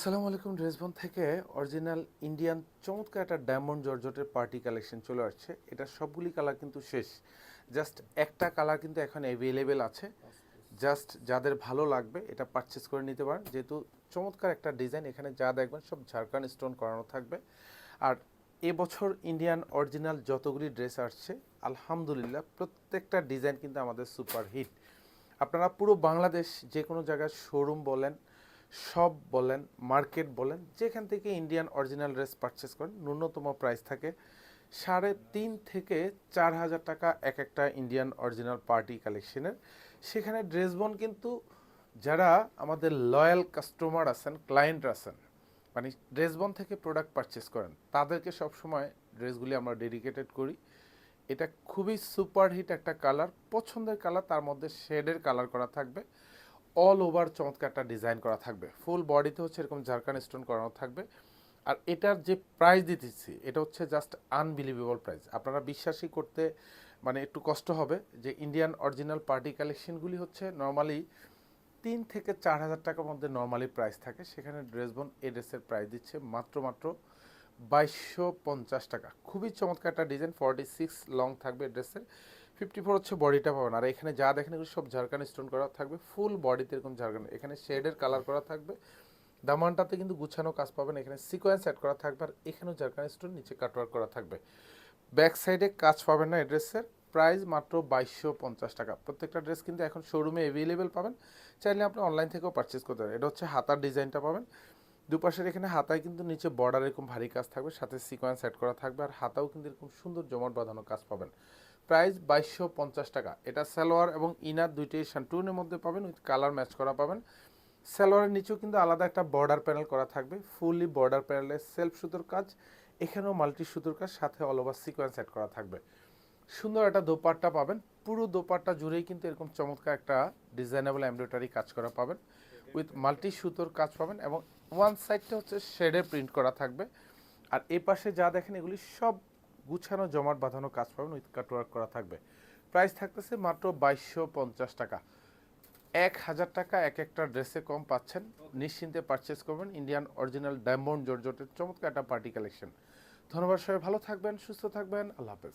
আসসালামু আলাইকুম। ড্রেসবন থেকে অরিজিনাল ইন্ডিয়ান চমৎকার একটা ডায়মন্ড জর্জেটের পার্টি কালেকশন চলে আসছে। এটা সবগুলি কালার কিন্তু শেষ, জাস্ট একটা কালার কিন্তু এখন অ্যাভেলেবেল আছে। জাস্ট যাদের ভালো লাগবে এটা পারচেস করে নিতে পারেন, যেহেতু চমৎকার একটা ডিজাইন। এখানে যা দেখবেন সব ঝাড়খান্ড স্টোন করানো থাকবে। আর এবছর ইন্ডিয়ান অরিজিনাল যতগুলি ড্রেস আসছে আলহামদুলিল্লাহ প্রত্যেকটা ডিজাইন কিন্তু আমাদের সুপার হিট। আপনারা পুরো বাংলাদেশ যে কোনো জায়গায় শোরুম বলেন, শপ বলেন, মার্কেট বলেন, যেখান থেকে ইন্ডিয়ান অরিজিনাল ড্রেস পারচেস করেন ন্যূনতম প্রাইস থাকে 3.5 থেকে 4,000 টাকা এক একটা ইন্ডিয়ান অরিজিনাল পার্টি কালেকশনের। সেখানে ড্রেসবন কিন্তু যারা আমাদের লয়াল কাস্টমার আছেন, ক্লায়েন্ট আছেন, মানে ড্রেসবন থেকে প্রোডাক্ট পারচেস করেন, তাদেরকে সবসময় ড্রেসগুলি আমরা ডেডিকেটেড করি। এটা খুবই সুপারহিট একটা কালার, পছন্দের কালার, তার মধ্যে শেডের কালার করা থাকবে। অল ওভার চমৎকার একটা ডিজাইন করা থাকবে, ফুল বডিতে হচ্ছে এরকম ঝাড়খান্ড স্টোন করানো থাকবে। আর এটার যে প্রাইস দিতেছি এটা হচ্ছে জাস্ট আনবিলিভেবল প্রাইস। আপনারা বিশ্বাসই করতে মানে একটু কষ্ট হবে যে ইন্ডিয়ান অরিজিনাল পার্টি কালেকশনগুলি হচ্ছে নর্মালি 3 থেকে 4 হাজার টাকার মধ্যে নর্মালি প্রাইস থাকে, সেখানে ড্রেসবন এই ড্রেসের প্রাইস দিচ্ছে মাত্র 2250 টাকা। খুবই চমৎকার একটা ডিজাইন, 46 লং থাকবে ড্রেসের, 54 হচ্ছে বডিটা পাবেন। আর এখানে যা দেখেন এগুলো সব ঝাড়খান্ড স্টোন করা থাকবে, ফুল বডিতে এরকম ঝাড়খান্ড, এখানে শেডের কালার করা থাকবে। দামানটাতে কিন্তু গুছানো কাজ পাবেন, এখানে সিকোয়েন্স অ্যাড করা থাকবে, আর এখানেও ঝাড়খান্ড স্টোন, নিচে কাটওয়ার্ক করা থাকবে। ব্যাক সাইডে কাজ পাবেন না। এই ড্রেসের প্রাইস মাত্র 2250 টাকা। প্রত্যেকটা ড্রেস কিন্তু এখন শোরুমে অ্যাভেলেবেল পাবেন, চাইলে আপনি অনলাইন থেকেও পারচেস করতে পারেন। এটা হচ্ছে হাতার ডিজাইনটা পাবেন, দুপাশের এখানে হাতায় কিন্তু নিচে বর্ডার এরকম ভারী কাজ থাকবে, সাথে সিকোয়েন্স অ্যাড করা থাকবে, আর হাতাও কিন্তু এরকম সুন্দর জমাট বাঁধানো কাজ পাবেন। প্রাইস 2250 টাকা। এটা সালোয়ার এবং ইনার দুইটাই শান্টুনের মধ্যে পাবেন, উইথ কালার ম্যাচ করা পাবেন। সালোয়ারের নিচেও কিন্তু আলাদা একটা বর্ডার প্যানেল করা থাকবে, ফুললি বর্ডার প্যানেলে সেলফ সুতোর কাজ, এখানেও মাল্টি সুতোর কাজ, সাথে অল ওভার সিকোয়েন্স অ্যাড করা থাকবে। সুন্দর একটা দোপাট্টা পাবেন, পুরো দোপাট্টা জুড়েই কিন্তু এরকম চমৎকার একটা ডিজাইনেবল এমব্রয়ডারি কাজ করা পাবেন, উইথ মাল্টি সুতোর কাজ পাবেন, এবং ওয়ান সাইডটা হচ্ছে শেডে প্রিন্ট করা থাকবে। আর এই পাশে যা দেখেন এগুলি সব গুছানো জমাট বাঁধানো কাজ পাবেন, উইথ কাটওয়ার্ক করা থাকবে। প্রাইস থাকতেছে মাত্র 2250 টাকা। 1,000 টাকা এক একটা ড্রেসে কম পাচ্ছেন, নিশ্চিন্তে পারচেস করবেন ইন্ডিয়ান অরিজিনাল ডায়মন্ড জর্জেটের চমৎকার একটা পার্টি কালেকশন। ধন্যবাদ, সবাই ভালো থাকবেন, সুস্থ থাকবেন, আল্লাহ হাফেজ।